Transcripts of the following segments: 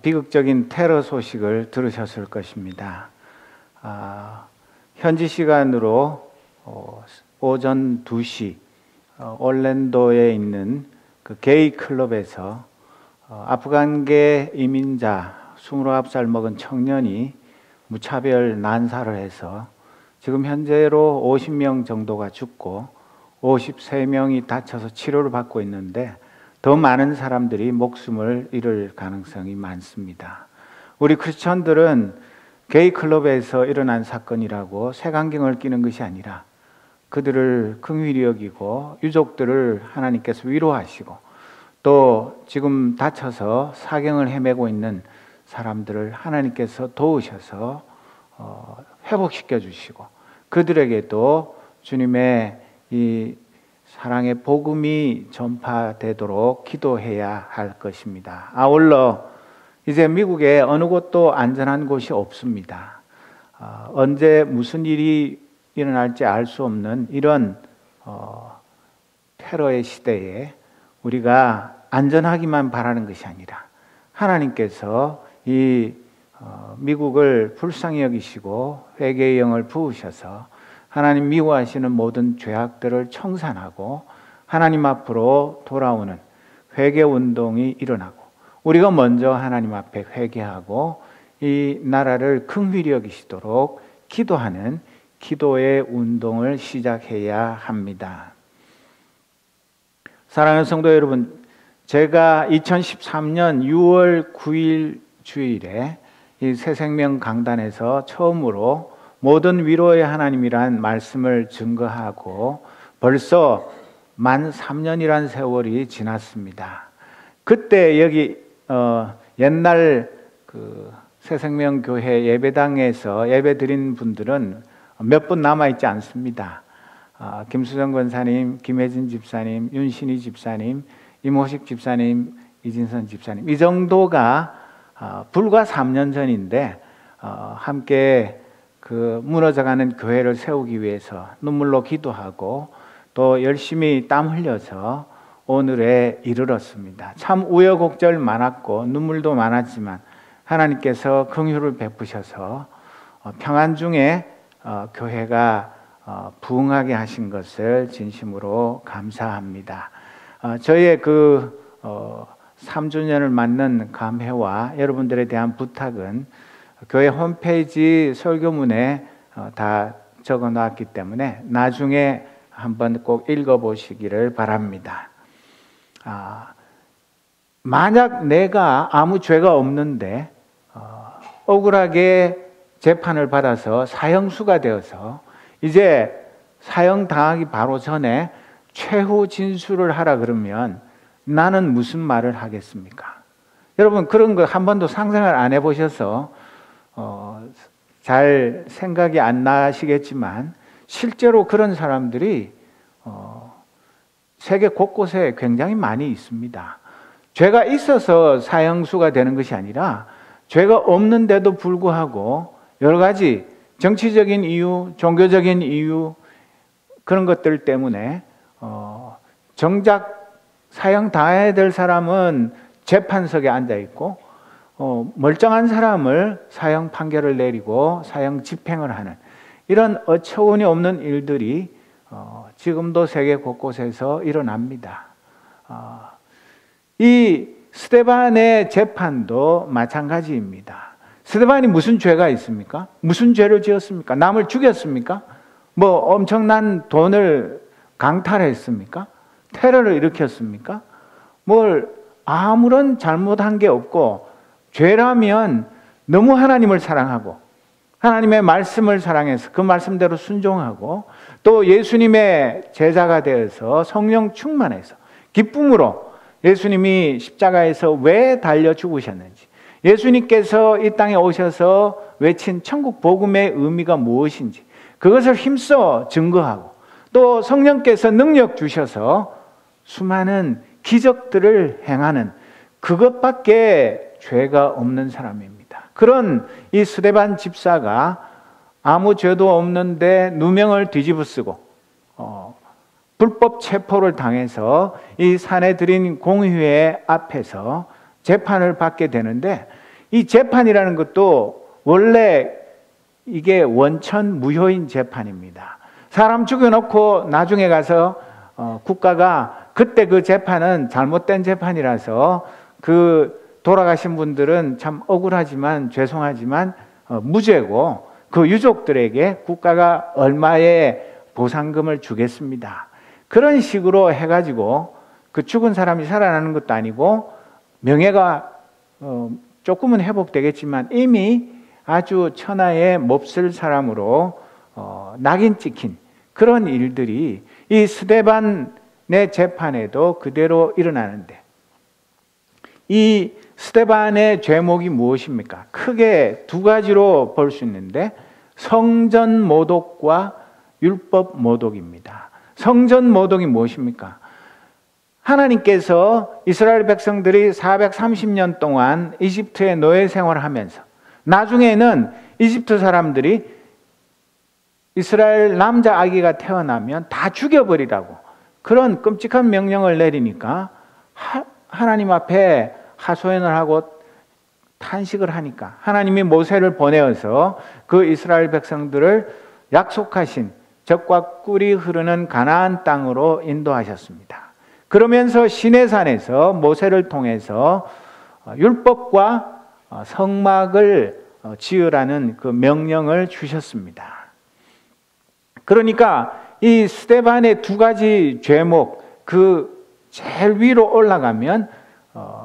비극적인 테러 소식을 들으셨을 것입니다. 현지 시간으로 오전 2시 올랜도에 있는 그 게이 클럽에서 아프간계 이민자 29살 먹은 청년이 무차별 난사를 해서 지금 현재로 50명 정도가 죽고 53명이 다쳐서 치료를 받고 있는데 더 많은 사람들이 목숨을 잃을 가능성이 많습니다. 우리 크리스천들은 게이 클럽에서 일어난 사건이라고 색안경을 끼는 것이 아니라 그들을 긍휼히 여기고 유족들을 하나님께서 위로하시고 또 지금 다쳐서 사경을 헤매고 있는 사람들을 하나님께서 도우셔서 회복시켜 주시고 그들에게도 주님의 이 사랑의 복음이 전파되도록 기도해야 할 것입니다. 아울러 이제 미국에 어느 곳도 안전한 곳이 없습니다. 언제 무슨 일이 일어날지 알 수 없는 이런 테러의 시대에 우리가 안전하기만 바라는 것이 아니라 하나님께서 이 미국을 불쌍히 여기시고 회개의 영을 부으셔서 하나님 미워하시는 모든 죄악들을 청산하고 하나님 앞으로 돌아오는 회개 운동이 일어나고 우리가 먼저 하나님 앞에 회개하고 이 나라를 긍휼히 여기시도록 기도하는 기도의 운동을 시작해야 합니다. 사랑하는 성도 여러분, 제가 2013년 6월 9일 주일에 이 새생명 강단에서 처음으로 모든 위로의 하나님이란 말씀을 증거하고 벌써 만 3년이란 세월이 지났습니다. 그때 여기 옛날 그 새생명교회 예배당에서 예배 드린 분들은 몇 분 남아있지 않습니다. 김수정 권사님, 김혜진 집사님, 윤신희 집사님, 이모식 집사님, 이진선 집사님 이 정도가 불과 3년 전인데 함께 그 무너져가는 교회를 세우기 위해서 눈물로 기도하고 또 열심히 땀 흘려서 오늘에 이르렀습니다. 참 우여곡절 많았고 눈물도 많았지만 하나님께서 긍휼을 베푸셔서 평안 중에 교회가 부흥하게 하신 것을 진심으로 감사합니다. 저희의 그 3주년을 맞는 감회와 여러분들에 대한 부탁은 교회 홈페이지 설교문에 다 적어 놨기 때문에 나중에 한번 꼭 읽어보시기를 바랍니다. 만약 내가 아무 죄가 없는데 억울하게 재판을 받아서 사형수가 되어서 이제 사형당하기 바로 전에 최후 진술을 하라 그러면 나는 무슨 말을 하겠습니까? 여러분 그런 거 한 번도 상상을 안 해보셔서 잘 생각이 안 나시겠지만 실제로 그런 사람들이 세계 곳곳에 굉장히 많이 있습니다. 죄가 있어서 사형수가 되는 것이 아니라 죄가 없는데도 불구하고 여러 가지 정치적인 이유, 종교적인 이유 그런 것들 때문에 정작 사형 당해야 될 사람은 재판석에 앉아 있고 멀쩡한 사람을 사형 판결을 내리고 사형 집행을 하는 이런 어처구니 없는 일들이 지금도 세계 곳곳에서 일어납니다. 이 스데반의 재판도 마찬가지입니다. 스데반이 무슨 죄가 있습니까? 무슨 죄를 지었습니까? 남을 죽였습니까? 뭐 엄청난 돈을 강탈했습니까? 테러를 일으켰습니까? 뭘 아무런 잘못한 게 없고 죄라면 너무 하나님을 사랑하고 하나님의 말씀을 사랑해서 그 말씀대로 순종하고 또 예수님의 제자가 되어서 성령 충만해서 기쁨으로 예수님이 십자가에서 왜 달려 죽으셨는지 예수님께서 이 땅에 오셔서 외친 천국 복음의 의미가 무엇인지 그것을 힘써 증거하고 또 성령께서 능력 주셔서 수많은 기적들을 행하는 그것밖에 죄가 없는 사람입니다. 그런 이 스데반 집사가 아무 죄도 없는데 누명을 뒤집어쓰고 불법 체포를 당해서 이 사내들인 공의회 앞에서 재판을 받게 되는데 이 재판이라는 것도 원래 이게 원천 무효인 재판입니다. 사람 죽여놓고 나중에 가서 국가가 그때 그 재판은 잘못된 재판이라서 그 돌아가신 분들은 참 억울하지만 죄송하지만 무죄고 그 유족들에게 국가가 얼마의 보상금을 주겠습니다. 그런 식으로 해가지고 그 죽은 사람이 살아나는 것도 아니고 명예가 조금은 회복되겠지만 이미 아주 천하에 몹쓸 사람으로 낙인 찍힌 그런 일들이 이 스데반의 재판에도 그대로 일어나는데, 이 스데반의 죄목이 무엇입니까? 크게 두 가지로 볼 수 있는데 성전 모독과 율법 모독입니다. 성전 모독이 무엇입니까? 하나님께서 이스라엘 백성들이 430년 동안 이집트의 노예 생활을 하면서 나중에는 이집트 사람들이 이스라엘 남자 아기가 태어나면 다 죽여버리라고 그런 끔찍한 명령을 내리니까 하나님 앞에 하소연을 하고 탄식을 하니까 하나님이 모세를 보내어서 그 이스라엘 백성들을 약속하신 젖과 꿀이 흐르는 가나안 땅으로 인도하셨습니다. 그러면서 시내산에서 모세를 통해서 율법과 성막을 지으라는 그 명령을 주셨습니다. 그러니까 이 스데반의 두 가지 죄목, 그 제일 위로 올라가면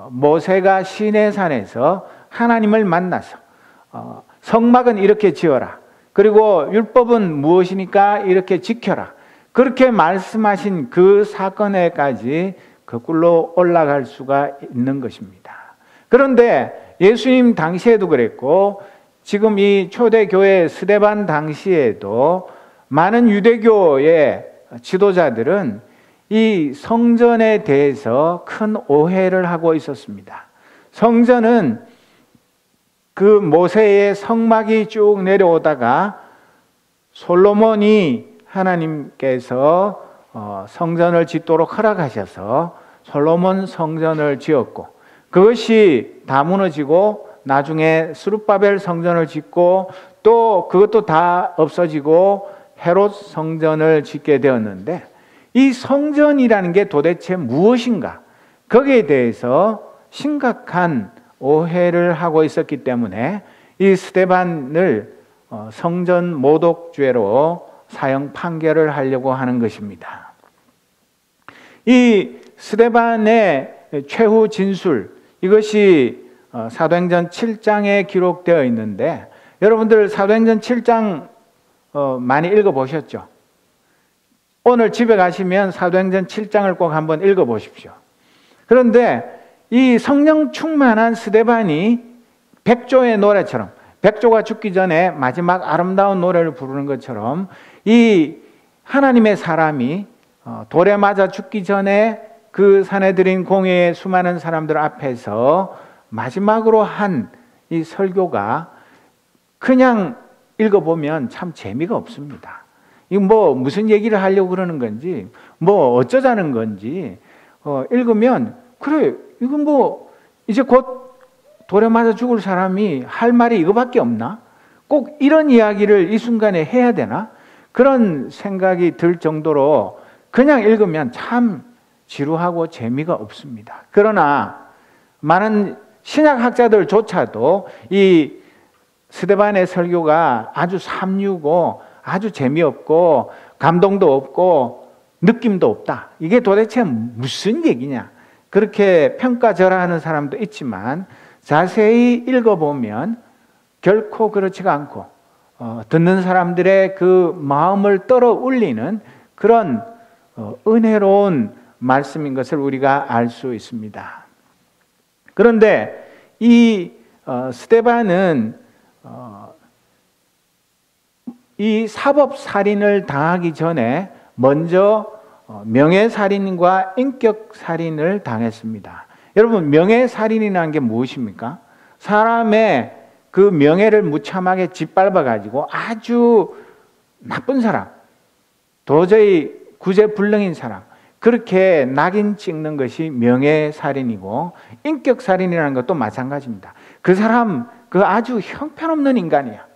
모세가 시내산에서 하나님을 만나서 성막은 이렇게 지어라, 그리고 율법은 무엇이니까 이렇게 지켜라, 그렇게 말씀하신 그 사건에까지 거꾸로 올라갈 수가 있는 것입니다. 그런데 예수님 당시에도 그랬고 지금 이 초대교회 스데반 당시에도 많은 유대교의 지도자들은 이 성전에 대해서 큰 오해를 하고 있었습니다. 성전은 그 모세의 성막이 쭉 내려오다가 솔로몬이 하나님께서 성전을 짓도록 허락하셔서 솔로몬 성전을 지었고 그것이 다 무너지고 나중에 스룹바벨 성전을 짓고 또 그것도 다 없어지고 헤롯 성전을 짓게 되었는데, 이 성전이라는 게 도대체 무엇인가, 거기에 대해서 심각한 오해를 하고 있었기 때문에 이 스데반을 성전 모독죄로 사형 판결을 하려고 하는 것입니다. 이 스데반의 최후 진술, 이것이 사도행전 7장에 기록되어 있는데, 여러분들 사도행전 7장 많이 읽어보셨죠? 오늘 집에 가시면 사도행전 7장을 꼭 한번 읽어보십시오. 그런데 이 성령 충만한 스데반이 백조의 노래처럼, 백조가 죽기 전에 마지막 아름다운 노래를 부르는 것처럼 이 하나님의 사람이 돌에 맞아 죽기 전에 그 사내들인 공회의 수많은 사람들 앞에서 마지막으로 한 이 설교가 그냥 읽어보면 참 재미가 없습니다. 이거 뭐 무슨 얘기를 하려고 그러는 건지, 뭐 어쩌자는 건지 읽으면 그래, 이건 뭐 이제 곧 돌에 맞아 죽을 사람이 할 말이 이거밖에 없나? 꼭 이런 이야기를 이 순간에 해야 되나? 그런 생각이 들 정도로 그냥 읽으면 참 지루하고 재미가 없습니다. 그러나 많은 신약학자들조차도 이 스데반의 설교가 아주 삼류고 아주 재미없고 감동도 없고 느낌도 없다, 이게 도대체 무슨 얘기냐, 그렇게 평가절하하는 사람도 있지만 자세히 읽어보면 결코 그렇지가 않고 듣는 사람들의 그 마음을 떨어 올리는 그런 은혜로운 말씀인 것을 우리가 알 수 있습니다. 그런데 이 스데반은 이 사법살인을 당하기 전에 먼저 명예살인과 인격살인을 당했습니다. 여러분, 명예살인이라는 게 무엇입니까? 사람의 그 명예를 무참하게 짓밟아가지고 아주 나쁜 사람, 도저히 구제불능인 사람, 그렇게 낙인 찍는 것이 명예살인이고, 인격살인이라는 것도 마찬가지입니다. 그 사람 그 아주 형편없는 인간이야.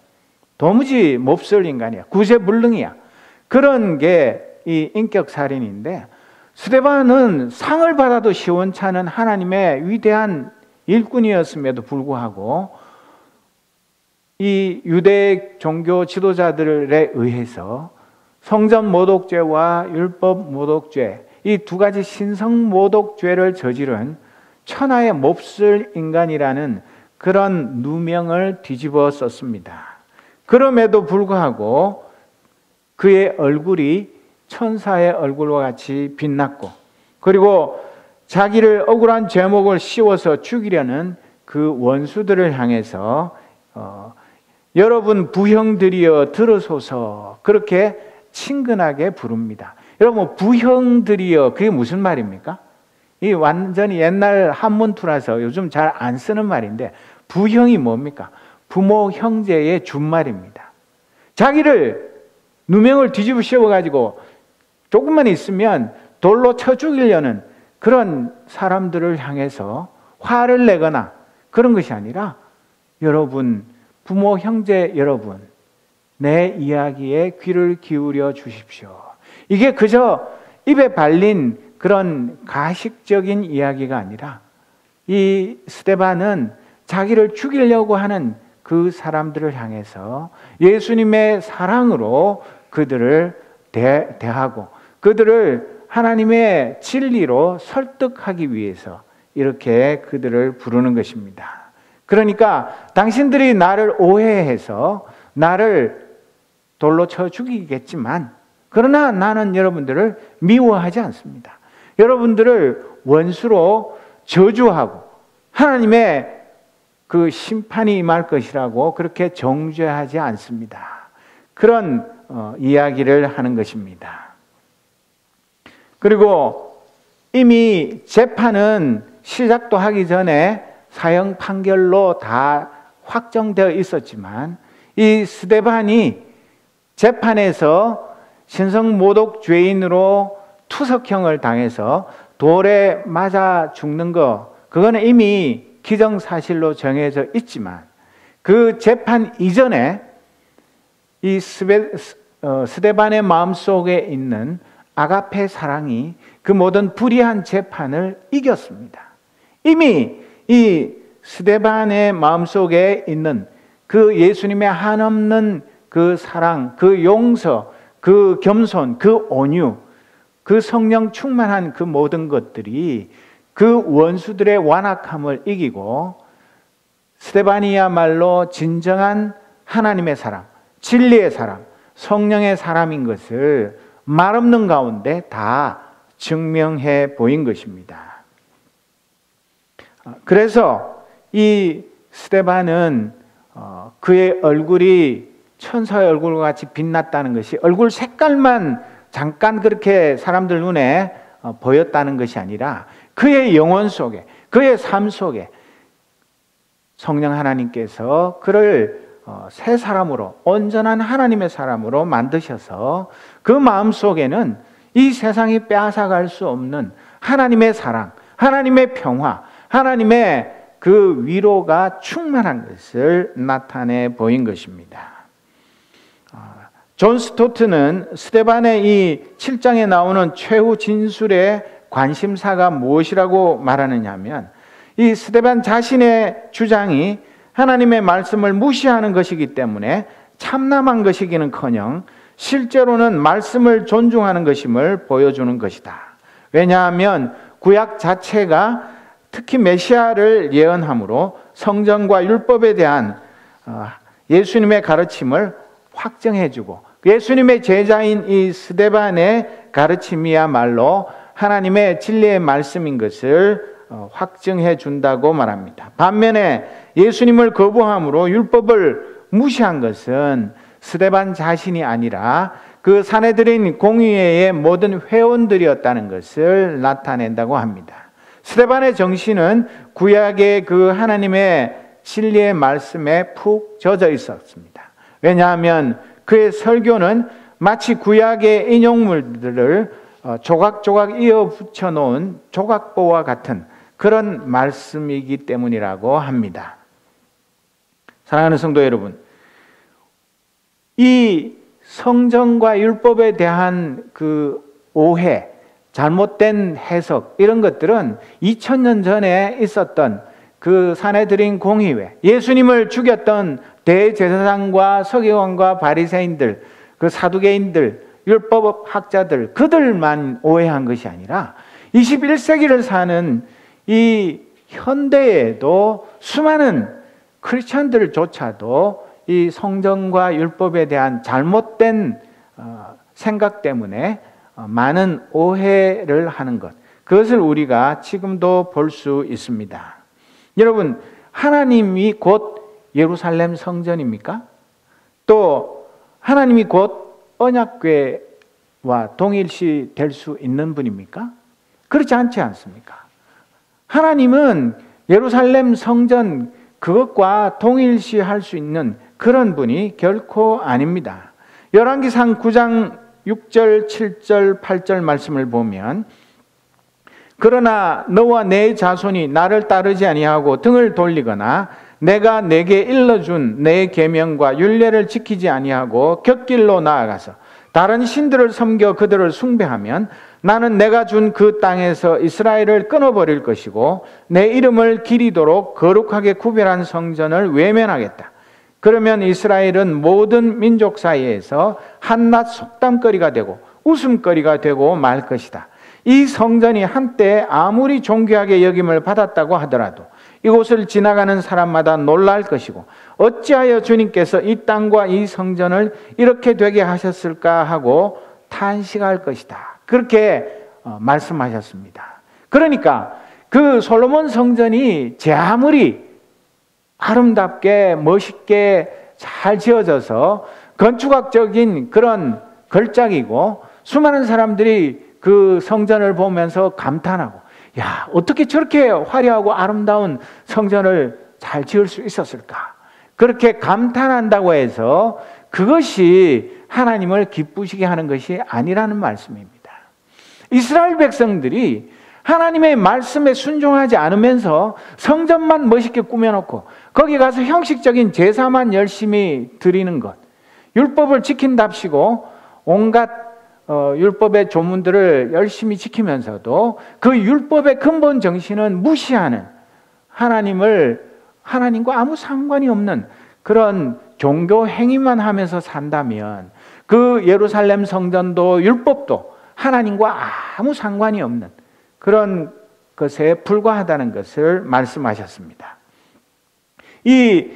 도무지 몹쓸 인간이야. 구제불능이야. 그런 게 이 인격살인인데, 스데반은 상을 받아도 시원찮은 하나님의 위대한 일꾼이었음에도 불구하고 이 유대 종교 지도자들에 의해서 성전 모독죄와 율법 모독죄, 이 두 가지 신성 모독죄를 저지른 천하의 몹쓸 인간이라는 그런 누명을 뒤집어 썼습니다. 그럼에도 불구하고 그의 얼굴이 천사의 얼굴과 같이 빛났고, 그리고 자기를 억울한 죄목을 씌워서 죽이려는 그 원수들을 향해서 여러분 부형들이여 들으소서, 그렇게 친근하게 부릅니다. 여러분, 부형들이여, 그게 무슨 말입니까? 이 완전히 옛날 한문투라서 요즘 잘 안 쓰는 말인데, 부형이 뭡니까? 부모 형제의 준말입니다. 자기를 누명을 뒤집어 씌워가지고 조금만 있으면 돌로 쳐 죽이려는 그런 사람들을 향해서 화를 내거나 그런 것이 아니라, 여러분, 부모 형제 여러분, 내 이야기에 귀를 기울여 주십시오. 이게 그저 입에 발린 그런 가식적인 이야기가 아니라, 이 스데반은 자기를 죽이려고 하는 그 사람들을 향해서 예수님의 사랑으로 그들을 대하고 그들을 하나님의 진리로 설득하기 위해서 이렇게 그들을 부르는 것입니다. 그러니까 당신들이 나를 오해해서 나를 돌로 쳐 죽이겠지만, 그러나 나는 여러분들을 미워하지 않습니다. 여러분들을 원수로 저주하고 하나님의 그 심판이 임할 것이라고 그렇게 정죄하지 않습니다. 그런 이야기를 하는 것입니다. 그리고 이미 재판은 시작도 하기 전에 사형 판결로 다 확정되어 있었지만, 이 스데반이 재판에서 신성 모독죄인으로 투석형을 당해서 돌에 맞아 죽는 거, 그거는 이미 기정사실로 정해져 있지만, 그 재판 이전에 이 스데반의 마음속에 있는 아가페 사랑이 그 모든 불의한 재판을 이겼습니다. 이미 이 스데반의 마음속에 있는 그 예수님의 한없는 그 사랑, 그 용서, 그 겸손, 그 온유, 그 성령 충만한 그 모든 것들이 그 원수들의 완악함을 이기고, 스데반이야말로 진정한 하나님의 사람, 진리의 사람, 성령의 사람인 것을 말없는 가운데 다 증명해 보인 것입니다. 그래서 이 스데반은 그의 얼굴이 천사의 얼굴과 같이 빛났다는 것이 얼굴 색깔만 잠깐 그렇게 사람들 눈에 보였다는 것이 아니라, 그의 영혼 속에, 그의 삶 속에 성령 하나님께서 그를 새 사람으로, 온전한 하나님의 사람으로 만드셔서 그 마음 속에는 이 세상이 빼앗아갈 수 없는 하나님의 사랑, 하나님의 평화, 하나님의 그 위로가 충만한 것을 나타내 보인 것입니다. 존 스토트는 스데반의 이 7장에 나오는 최후 진술의 관심사가 무엇이라고 말하느냐 하면, 이 스데반 자신의 주장이 하나님의 말씀을 무시하는 것이기 때문에 참남한 것이기는커녕 실제로는 말씀을 존중하는 것임을 보여주는 것이다. 왜냐하면 구약 자체가 특히 메시아를 예언함으로 성전과 율법에 대한 예수님의 가르침을 확정해주고, 예수님의 제자인 이 스데반의 가르침이야말로 하나님의 진리의 말씀인 것을 확증해 준다고 말합니다. 반면에 예수님을 거부함으로 율법을 무시한 것은 스데반 자신이 아니라 그 사내들인 공의회의 모든 회원들이었다는 것을 나타낸다고 합니다. 스데반의 정신은 구약의 그 하나님의 진리의 말씀에 푹 젖어 있었습니다. 왜냐하면 그의 설교는 마치 구약의 인용물들을 조각조각 이어 붙여 놓은 조각보와 같은 그런 말씀이기 때문이라고 합니다. 사랑하는 성도 여러분, 이 성전과 율법에 대한 그 오해, 잘못된 해석, 이런 것들은 2000년 전에 있었던 그 사내들인 공의회, 예수님을 죽였던 대제사장과 서기관과 바리새인들, 그 사두개인들, 율법 학자들, 그들만 오해한 것이 아니라 21세기를 사는 이 현대에도 수많은 크리스천들조차도 이 성전과 율법에 대한 잘못된 생각 때문에 많은 오해를 하는 것, 그것을 우리가 지금도 볼 수 있습니다. 여러분, 하나님이 곧 예루살렘 성전입니까? 또 하나님이 곧 언약궤와 동일시 될 수 있는 분입니까? 그렇지 않지 않습니까? 하나님은 예루살렘 성전 그것과 동일시할 수 있는 그런 분이 결코 아닙니다. 열왕기상 9장 6절, 7절, 8절 말씀을 보면, 그러나 너와 내 자손이 나를 따르지 아니하고 등을 돌리거나 내가 내게 일러준 내 계명과 율례를 지키지 아니하고 곁길로 나아가서 다른 신들을 섬겨 그들을 숭배하면 나는 내가 준 그 땅에서 이스라엘을 끊어버릴 것이고 내 이름을 기리도록 거룩하게 구별한 성전을 외면하겠다. 그러면 이스라엘은 모든 민족 사이에서 한낱 속담거리가 되고 웃음거리가 되고 말 것이다. 이 성전이 한때 아무리 존귀하게 여김을 받았다고 하더라도 이곳을 지나가는 사람마다 놀랄 것이고 어찌하여 주님께서 이 땅과 이 성전을 이렇게 되게 하셨을까 하고 탄식할 것이다. 그렇게 말씀하셨습니다. 그러니까 그 솔로몬 성전이 제 아무리 아름답게 멋있게 잘 지어져서 건축학적인 그런 걸작이고 수많은 사람들이 그 성전을 보면서 감탄하고, 야, 어떻게 저렇게 화려하고 아름다운 성전을 잘 지을 수 있었을까? 그렇게 감탄한다고 해서 그것이 하나님을 기쁘시게 하는 것이 아니라는 말씀입니다. 이스라엘 백성들이 하나님의 말씀에 순종하지 않으면서 성전만 멋있게 꾸며놓고 거기 가서 형식적인 제사만 열심히 드리는 것, 율법을 지킨답시고 온갖 율법의 조문들을 열심히 지키면서도 그 율법의 근본 정신은 무시하는, 하나님과 아무 상관이 없는 그런 종교 행위만 하면서 산다면 그 예루살렘 성전도 율법도 하나님과 아무 상관이 없는 그런 것에 불과하다는 것을 말씀하셨습니다. 이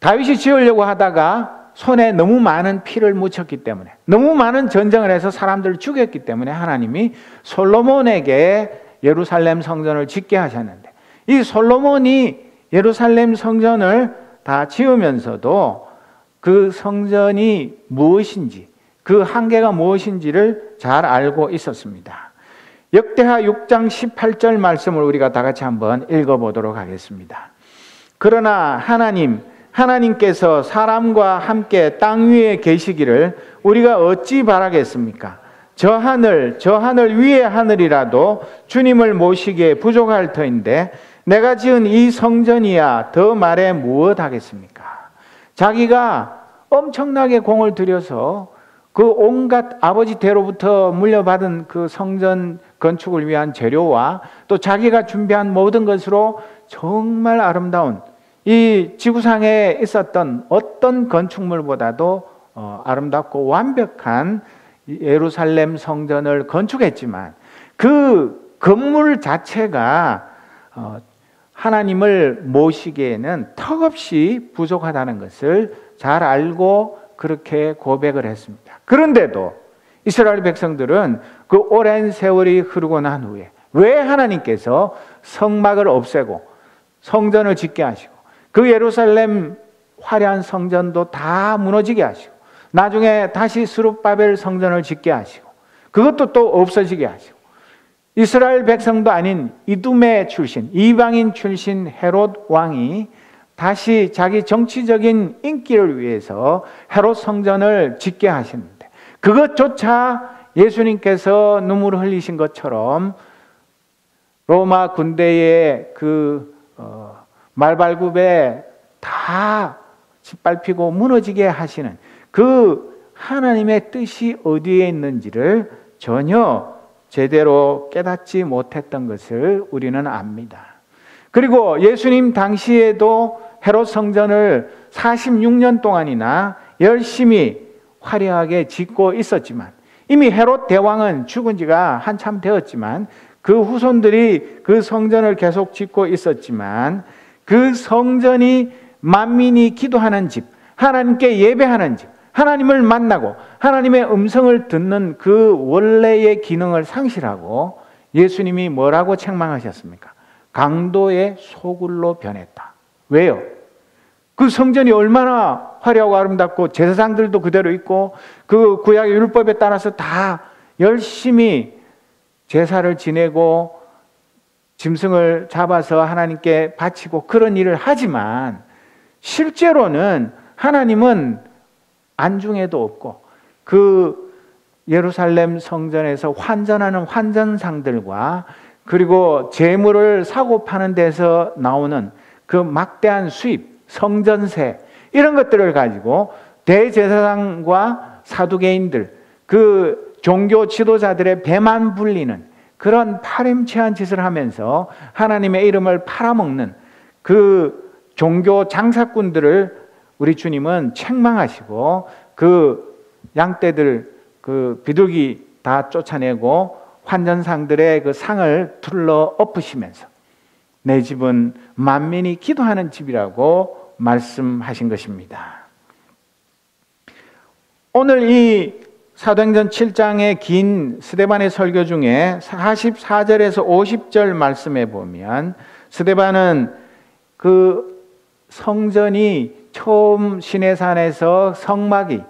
다윗이 지으려고 하다가 손에 너무 많은 피를 묻혔기 때문에, 너무 많은 전쟁을 해서 사람들을 죽였기 때문에 하나님이 솔로몬에게 예루살렘 성전을 짓게 하셨는데, 이 솔로몬이 예루살렘 성전을 다 지으면서도 그 성전이 무엇인지, 그 한계가 무엇인지를 잘 알고 있었습니다. 역대하 6장 18절 말씀을 우리가 다 같이 한번 읽어보도록 하겠습니다. 그러나 하나님께서 사람과 함께 땅 위에 계시기를 우리가 어찌 바라겠습니까? 저 하늘 위의 하늘이라도 주님을 모시기에 부족할 터인데 내가 지은 이 성전이야 더 말해 무엇하겠습니까? 자기가 엄청나게 공을 들여서 그 온갖 아버지 때로부터 물려받은 그 성전 건축을 위한 재료와 또 자기가 준비한 모든 것으로 정말 아름다운, 이 지구상에 있었던 어떤 건축물보다도 아름답고 완벽한 예루살렘 성전을 건축했지만 그 건물 자체가 하나님을 모시기에는 턱없이 부족하다는 것을 잘 알고 그렇게 고백을 했습니다. 그런데도 이스라엘 백성들은 그 오랜 세월이 흐르고 난 후에 왜 하나님께서 성막을 없애고 성전을 짓게 하시고 그 예루살렘 화려한 성전도 다 무너지게 하시고 나중에 다시 스룹바벨 성전을 짓게 하시고 그것도 또 없어지게 하시고 이스라엘 백성도 아닌 이두메 출신, 이방인 출신 헤롯 왕이 다시 자기 정치적인 인기를 위해서 헤롯 성전을 짓게 하시는데 그것조차 예수님께서 눈물을 흘리신 것처럼 로마 군대의 그 말발굽에 다 짓밟히고 무너지게 하시는 그 하나님의 뜻이 어디에 있는지를 전혀 제대로 깨닫지 못했던 것을 우리는 압니다. 그리고 예수님 당시에도 헤롯 성전을 46년 동안이나 열심히 화려하게 짓고 있었지만, 이미 헤롯 대왕은 죽은 지가 한참 되었지만 그 후손들이 그 성전을 계속 짓고 있었지만, 그 성전이 만민이 기도하는 집, 하나님께 예배하는 집, 하나님을 만나고 하나님의 음성을 듣는 그 원래의 기능을 상실하고 예수님이 뭐라고 책망하셨습니까? 강도의 소굴로 변했다. 왜요? 그 성전이 얼마나 화려하고 아름답고 제사장들도 그대로 있고 그 구약의 율법에 따라서 다 열심히 제사를 지내고 짐승을 잡아서 하나님께 바치고 그런 일을 하지만, 실제로는 하나님은 안중에도 없고 그 예루살렘 성전에서 환전하는 환전상들과 그리고 재물을 사고 파는 데서 나오는 그 막대한 수입, 성전세, 이런 것들을 가지고 대제사장과 사두개인들, 그 종교 지도자들의 배만 불리는 그런 파렴치한 짓을 하면서 하나님의 이름을 팔아먹는 그 종교 장사꾼들을 우리 주님은 책망하시고 그 양떼들, 그 비둘기 다 쫓아내고 환전상들의 그 상을 둘러 엎으시면서 내 집은 만민이 기도하는 집이라고 말씀하신 것입니다. 오늘 이 사도행전 7장의 긴 스데반의 설교 중에 44절에서 50절 말씀에 보면, 스데반은 그 성전이 처음 시내산에서 성막이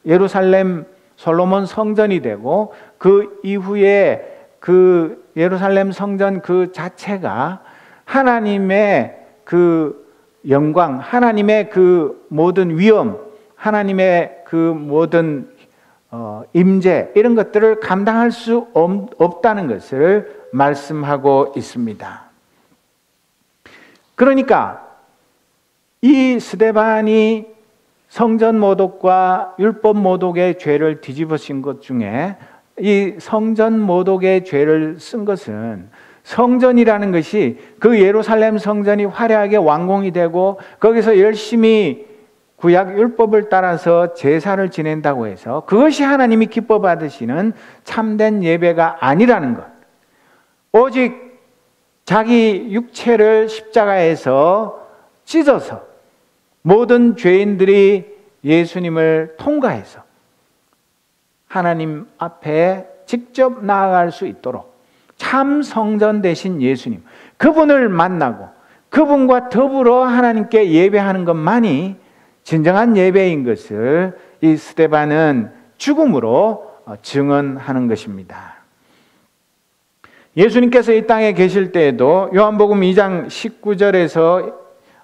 예루살렘 솔로몬 성전이 되고 그 이후에 그 예루살렘 성전 그 자체가 하나님의 그 영광, 하나님의 그 모든 위엄, 하나님의 그 모든 임재, 이런 것들을 감당할 수 없다는 것을 말씀하고 있습니다. 그러니까 이 스데반이 성전 모독과 율법 모독의 죄를 뒤집어진 것 중에 이 성전 모독의 죄를 쓴 것은, 성전이라는 것이 그 예루살렘 성전이 화려하게 완공이 되고 거기서 열심히 구약 율법을 따라서 제사를 지낸다고 해서 그것이 하나님이 기뻐 받으시는 참된 예배가 아니라는 것, 오직 자기 육체를 십자가에서 찢어서 모든 죄인들이 예수님을 통과해서 하나님 앞에 직접 나아갈 수 있도록 참 성전 되신 예수님, 그분을 만나고 그분과 더불어 하나님께 예배하는 것만이 진정한 예배인 것을 이 스데반은 죽음으로 증언하는 것입니다. 예수님께서 이 땅에 계실 때에도 요한복음 2장 19절에서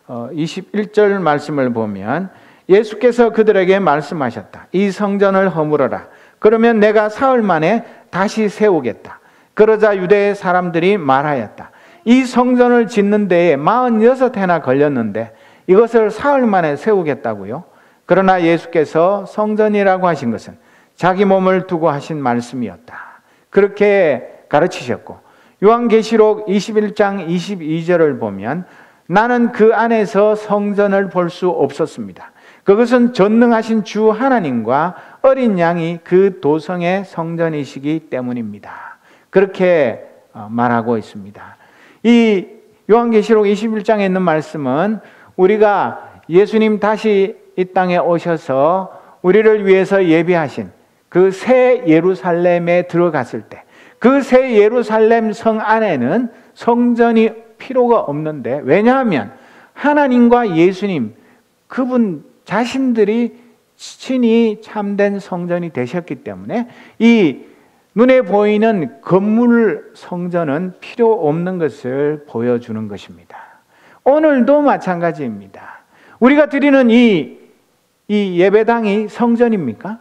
21절 말씀을 보면 예수께서 그들에게 말씀하셨다. 이 성전을 허물어라. 그러면 내가 사흘 만에 다시 세우겠다. 그러자 유대 사람들이 말하였다. 이 성전을 짓는 데에 46해나 걸렸는데 이것을 사흘 만에 세우겠다고요? 그러나 예수께서 성전이라고 하신 것은 자기 몸을 두고 하신 말씀이었다. 그렇게 가르치셨고, 요한계시록 21장 22절을 보면 나는 그 안에서 성전을 볼 수 없었습니다. 그것은 전능하신 주 하나님과 어린 양이 그 도성의 성전이시기 때문입니다. 그렇게 말하고 있습니다. 이 요한계시록 21장에 있는 말씀은 우리가 예수님 다시 이 땅에 오셔서 우리를 위해서 예비하신 그 새 예루살렘에 들어갔을 때, 그 새 예루살렘 성 안에는 성전이 필요가 없는데, 왜냐하면 하나님과 예수님 그분 자신들이 친히 참된 성전이 되셨기 때문에 이 눈에 보이는 건물 성전은 필요 없는 것을 보여주는 것입니다. 오늘도 마찬가지입니다. 우리가 드리는 이 예배당이 성전입니까?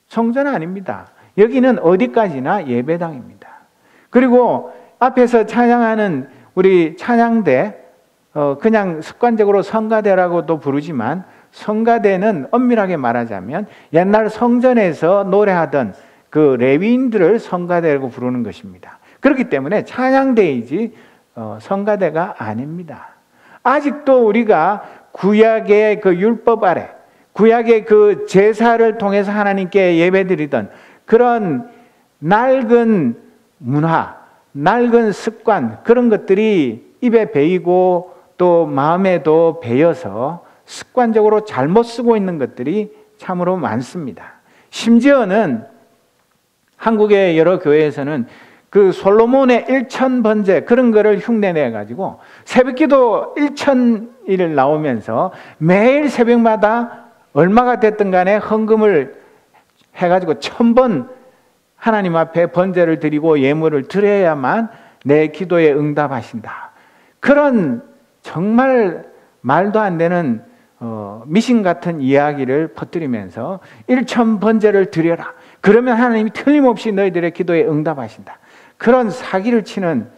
성전 아닙니다. 여기는 어디까지나 예배당입니다. 그리고 앞에서 찬양하는 우리 찬양대, 그냥 습관적으로 성가대라고도 부르지만 성가대는 엄밀하게 말하자면 옛날 성전에서 노래하던 그 레위인들을 성가대라고 부르는 것입니다. 그렇기 때문에 찬양대이지 성가대가 아닙니다. 아직도 우리가 구약의 그 율법 아래, 구약의 그 제사를 통해서 하나님께 예배드리던 그런 낡은 문화, 낡은 습관, 그런 것들이 입에 배이고 또 마음에도 배여서 습관적으로 잘못 쓰고 있는 것들이 참으로 많습니다. 심지어는 한국의 여러 교회에서는 그 솔로몬의 1000번제 그런 거를 흉내내 가지고 새벽기도 1000일 나오면서 매일 새벽마다 얼마가 됐든 간에 헌금을 해가지고 1000번 하나님 앞에 번제를 드리고 예물을 드려야만 내 기도에 응답하신다. 그런 정말 말도 안 되는 미신 같은 이야기를 퍼뜨리면서 1000번제를 드려라. 그러면 하나님이 틀림없이 너희들의 기도에 응답하신다. 그런 사기를 치는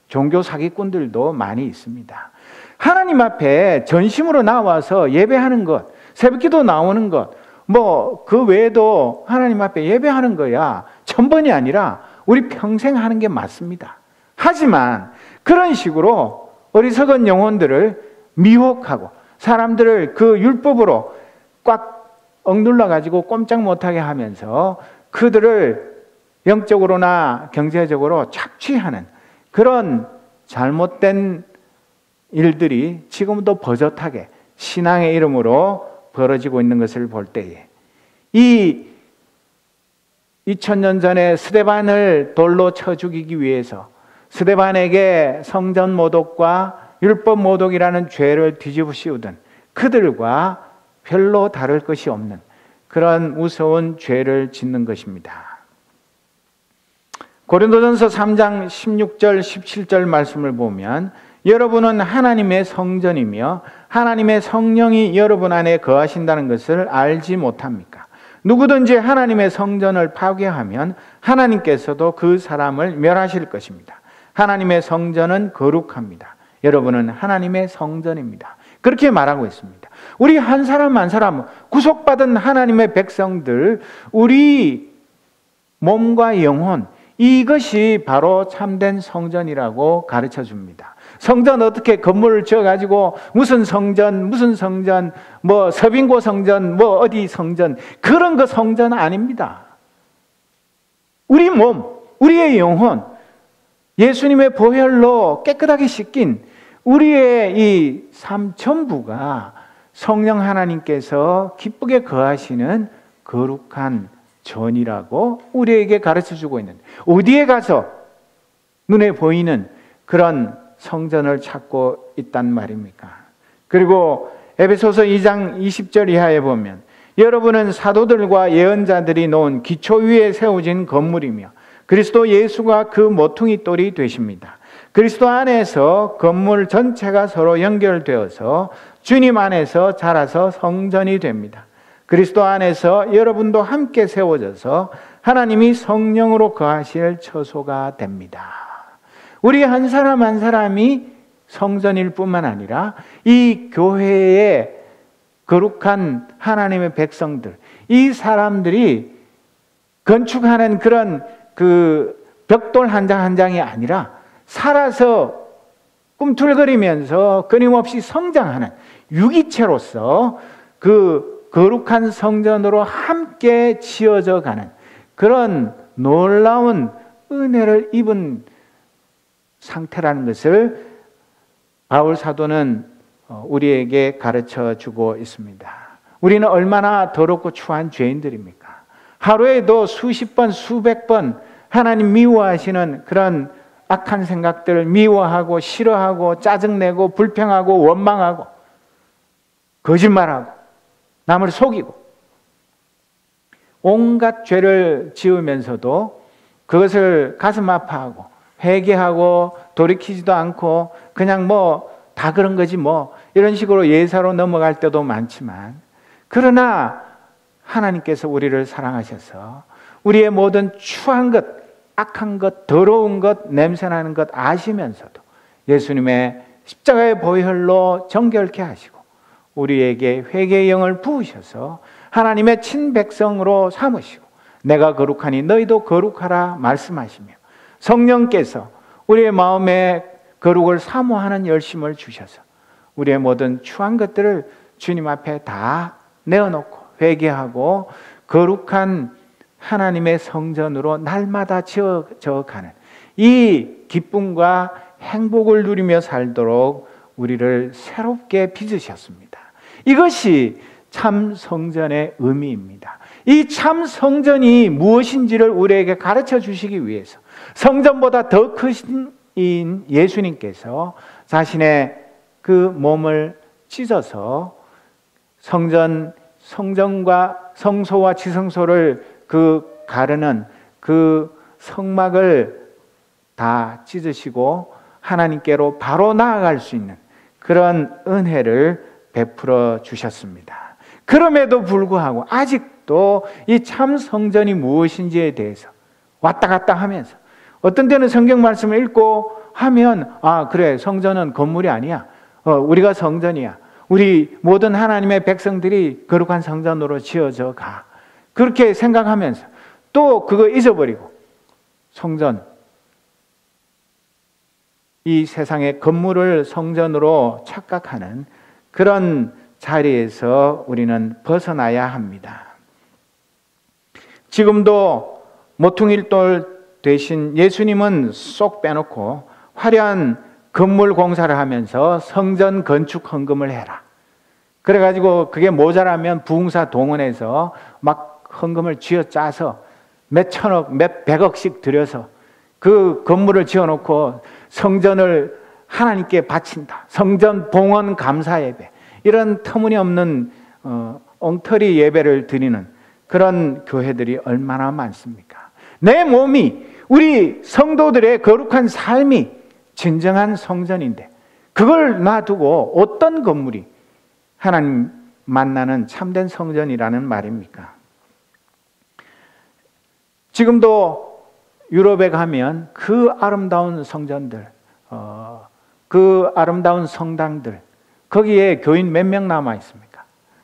종교 사기꾼들도 많이 있습니다. 하나님 앞에 전심으로 나와서 예배하는 것, 새벽기도 나오는 것, 뭐 그 외에도 하나님 앞에 예배하는 거야 1000번이 아니라 우리 평생 하는 게 맞습니다. 하지만 그런 식으로 어리석은 영혼들을 미혹하고 사람들을 그 율법으로 꽉 억눌러 가지고 꼼짝 못하게 하면서 그들을 영적으로나 경제적으로 착취하는 그런 잘못된 일들이 지금도 버젓하게 신앙의 이름으로 벌어지고 있는 것을 볼 때에 이 2000년 전에 스데반을 돌로 쳐 죽이기 위해서 스데반에게 성전 모독과 율법 모독이라는 죄를 뒤집어 씌우던 그들과 별로 다를 것이 없는 그런 무서운 죄를 짓는 것입니다. 고린도전서 3장 16절 17절 말씀을 보면 여러분은 하나님의 성전이며 하나님의 성령이 여러분 안에 거하신다는 것을 알지 못합니까? 누구든지 하나님의 성전을 파괴하면 하나님께서도 그 사람을 멸하실 것입니다. 하나님의 성전은 거룩합니다. 여러분은 하나님의 성전입니다. 그렇게 말하고 있습니다. 우리 한 사람 한 사람 구속받은 하나님의 백성들, 우리 몸과 영혼, 이것이 바로 참된 성전이라고 가르쳐 줍니다. 성전 어떻게 건물을 지어가지고 무슨 성전, 뭐 서빙고 성전, 뭐 어디 성전, 그런 거 성전 아닙니다. 우리 몸, 우리의 영혼, 예수님의 보혈로 깨끗하게 씻긴 우리의 이 삶 전부가 성령 하나님께서 기쁘게 거하시는 거룩한 전이라고 우리에게 가르쳐주고 있는데 어디에 가서 눈에 보이는 그런 성전을 찾고 있단 말입니까? 그리고 에베소서 2장 20절 이하에 보면 여러분은 사도들과 예언자들이 놓은 기초 위에 세워진 건물이며 그리스도 예수가 그 모퉁이 돌이 되십니다. 그리스도 안에서 건물 전체가 서로 연결되어서 주님 안에서 자라서 성전이 됩니다. 그리스도 안에서 여러분도 함께 세워져서 하나님이 성령으로 거하실 처소가 됩니다. 우리 한 사람 한 사람이 성전일 뿐만 아니라 이 교회의 거룩한 하나님의 백성들, 이 사람들이 건축하는 그런 그 벽돌 한 장 한 장이 아니라 살아서 꿈틀거리면서 끊임없이 성장하는 유기체로서 그 거룩한 성전으로 함께 지어져 가는 그런 놀라운 은혜를 입은 상태라는 것을 바울 사도는 우리에게 가르쳐 주고 있습니다. 우리는 얼마나 더럽고 추한 죄인들입니까? 하루에도 수십 번, 수백 번 하나님 미워하시는 그런 악한 생각들을 미워하고 싫어하고 짜증내고 불평하고 원망하고 거짓말하고 남을 속이고 온갖 죄를 지으면서도 그것을 가슴 아파하고 회개하고 돌이키지도 않고 그냥 뭐 다 그런 거지 뭐 이런 식으로 예사로 넘어갈 때도 많지만 그러나 하나님께서 우리를 사랑하셔서 우리의 모든 추한 것, 악한 것, 더러운 것, 냄새나는 것 아시면서도 예수님의 십자가의 보혈로 정결케 하시고 우리에게 회개의 영을 부으셔서 하나님의 친백성으로 삼으시고 내가 거룩하니 너희도 거룩하라 말씀하시며 성령께서 우리의 마음에 거룩을 사모하는 열심을 주셔서 우리의 모든 추한 것들을 주님 앞에 다 내어놓고 회개하고 거룩한 하나님의 성전으로 날마다 지어져가는 이 기쁨과 행복을 누리며 살도록 우리를 새롭게 빚으셨습니다. 이것이 참 성전의 의미입니다. 이 참 성전이 무엇인지를 우리에게 가르쳐 주시기 위해서 성전보다 더 크신 예수님께서 자신의 그 몸을 찢어서 성전과 성소와 지성소를 그 가르는 그 성막을 다 찢으시고 하나님께로 바로 나아갈 수 있는 그런 은혜를 베풀어 주셨습니다. 그럼에도 불구하고 아직도 이 참 성전이 무엇인지에 대해서 왔다 갔다 하면서 어떤 때는 성경 말씀을 읽고 하면 그래 성전은 건물이 아니야. 우리가 성전이야. 우리 모든 하나님의 백성들이 거룩한 성전으로 지어져 가. 그렇게 생각하면서 또 그거 잊어버리고 성전, 이 세상의 건물을 성전으로 착각하는 그런 자리에서 우리는 벗어나야 합니다. 지금도 모퉁이돌 대신 예수님은 쏙 빼놓고 화려한 건물 공사를 하면서 성전 건축 헌금을 해라. 그래가지고 그게 모자라면 부흥사 동원해서 막 헌금을 쥐어짜서 몇 천억, 몇 백억씩 들여서 그 건물을 지어놓고 성전을 하나님께 바친다. 성전 봉헌 감사 예배. 이런 터무니없는 엉터리 예배를 드리는 그런 교회들이 얼마나 많습니까? 내 몸이 우리 성도들의 거룩한 삶이 진정한 성전인데 그걸 놔두고 어떤 건물이 하나님 만나는 참된 성전이라는 말입니까? 지금도 유럽에 가면 그 아름다운 성전들, 그 아름다운 성당들, 거기에 교인 몇 명 남아 있습니까?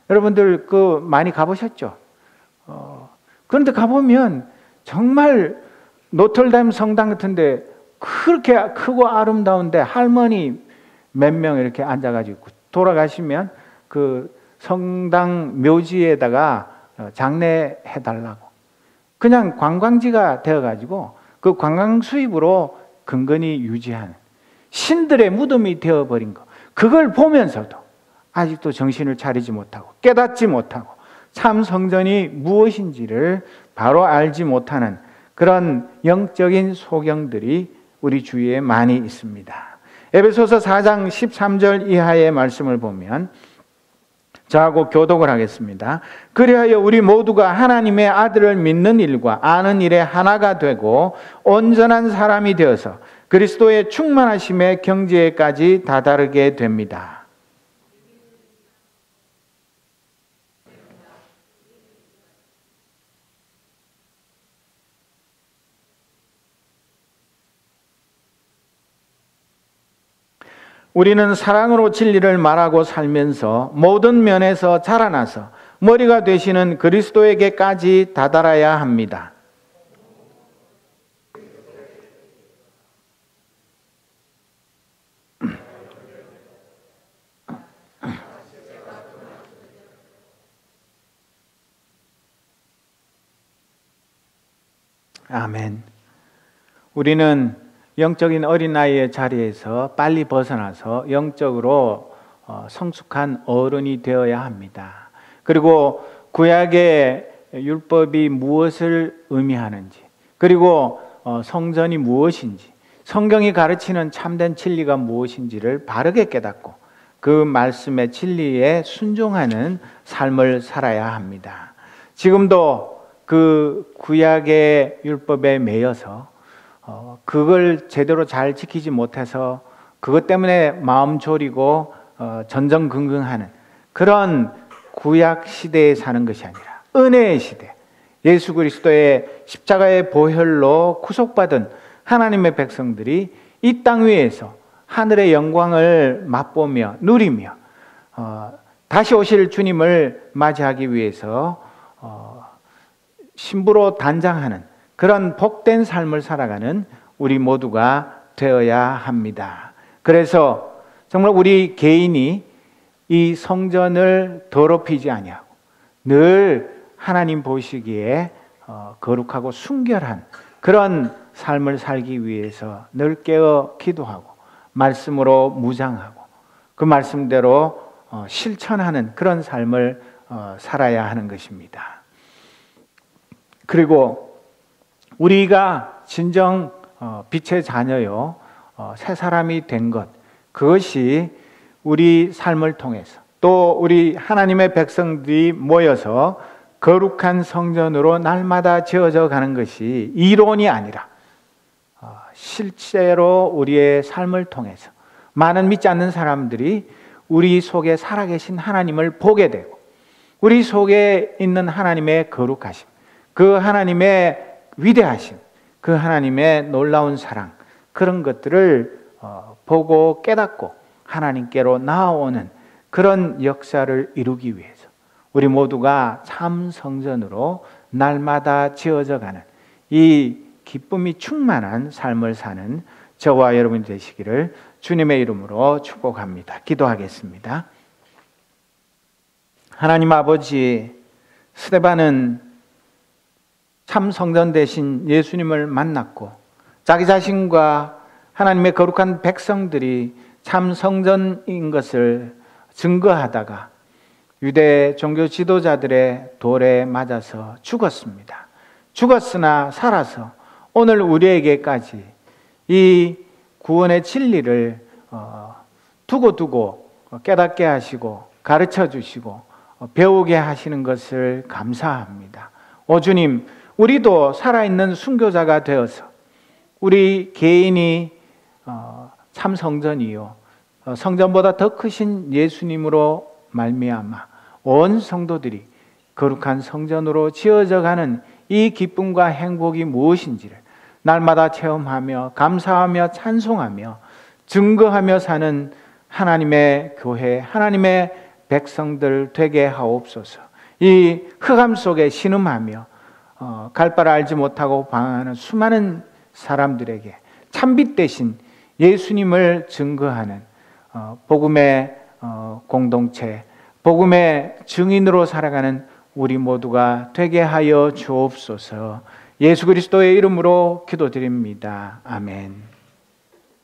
여러분들 그 많이 가보셨죠? 그런데 가보면 정말 노틀담 성당 같은데 그렇게 크고 아름다운데 할머니 몇 명 이렇게 앉아가지고 돌아가시면 그 성당 묘지에다가 장례해달라고 그냥 관광지가 되어가지고 그 관광 수입으로 근근히 유지하는 신들의 무덤이 되어버린 거, 그걸 보면서도 아직도 정신을 차리지 못하고 깨닫지 못하고 참 성전이 무엇인지를 바로 알지 못하는 그런 영적인 소경들이 우리 주위에 많이 있습니다. 에베소서 4장 13절 이하의 말씀을 보면 저하고 교독을 하겠습니다. 그리하여 우리 모두가 하나님의 아들을 믿는 일과 아는 일에 하나가 되고 온전한 사람이 되어서 그리스도의 충만하심의 경지에까지 다다르게 됩니다. 우리는 사랑으로 진리를 말하고 살면서 모든 면에서 자라나서 머리가 되시는 그리스도에게까지 다다라야 합니다. 아멘. 우리는 영적인 어린아이의 자리에서 빨리 벗어나서 영적으로 성숙한 어른이 되어야 합니다. 그리고 구약의 율법이 무엇을 의미하는지, 그리고 성전이 무엇인지, 성경이 가르치는 참된 진리가 무엇인지를 바르게 깨닫고 그 말씀의 진리에 순종하는 삶을 살아야 합니다. 지금도 그 구약의 율법에 매여서 그걸 제대로 잘 지키지 못해서 그것 때문에 마음 졸이고 전전긍긍하는 그런 구약 시대에 사는 것이 아니라 은혜의 시대, 예수 그리스도의 십자가의 보혈로 구속받은 하나님의 백성들이 이 땅 위에서 하늘의 영광을 맛보며 누리며 다시 오실 주님을 맞이하기 위해서 신부로 단장하는 그런 복된 삶을 살아가는 우리 모두가 되어야 합니다. 그래서 정말 우리 개인이 이 성전을 더럽히지 아니하고 늘 하나님 보시기에 거룩하고 순결한 그런 삶을 살기 위해서 늘 깨어 기도하고 말씀으로 무장하고 그 말씀대로 실천하는 그런 삶을 살아야 하는 것입니다. 그리고 우리가 진정 빛의 자녀요 새 사람이 된 것, 그것이 우리 삶을 통해서 또 우리 하나님의 백성들이 모여서 거룩한 성전으로 날마다 지어져 가는 것이 이론이 아니라 실제로 우리의 삶을 통해서 많은 믿지 않는 사람들이 우리 속에 살아계신 하나님을 보게 되고 우리 속에 있는 하나님의 거룩하심, 그 하나님의 위대하심, 그 하나님의 놀라운 사랑, 그런 것들을 보고 깨닫고 하나님께로 나아오는 그런 역사를 이루기 위해서 우리 모두가 참 성전으로 날마다 지어져 가는 이 기쁨이 충만한 삶을 사는 저와 여러분이 되시기를 주님의 이름으로 축복합니다. 기도하겠습니다. 하나님 아버지, 스데반은 참 성전 대신 예수님을 만났고 자기 자신과 하나님의 거룩한 백성들이 참 성전인 것을 증거하다가 유대 종교 지도자들의 돌에 맞아서 죽었습니다. 죽었으나 살아서 오늘 우리에게까지 이 구원의 진리를 두고 깨닫게 하시고 가르쳐 주시고 배우게 하시는 것을 감사합니다. 오 주님, 우리도 살아있는 순교자가 되어서 우리 개인이 참 성전이요 성전보다 더 크신 예수님으로 말미암아 온 성도들이 거룩한 성전으로 지어져 가는 이 기쁨과 행복이 무엇인지를 날마다 체험하며 감사하며 찬송하며 증거하며 사는 하나님의 교회, 하나님의 백성들 되게 하옵소서. 이 흑암 속에 신음하며 갈 바를 알지 못하고 방황하는 수많은 사람들에게 참빛 대신 예수님을 증거하는 복음의 공동체, 복음의 증인으로 살아가는 우리 모두가 되게 하여 주옵소서. 예수 그리스도의 이름으로 기도드립니다. 아멘.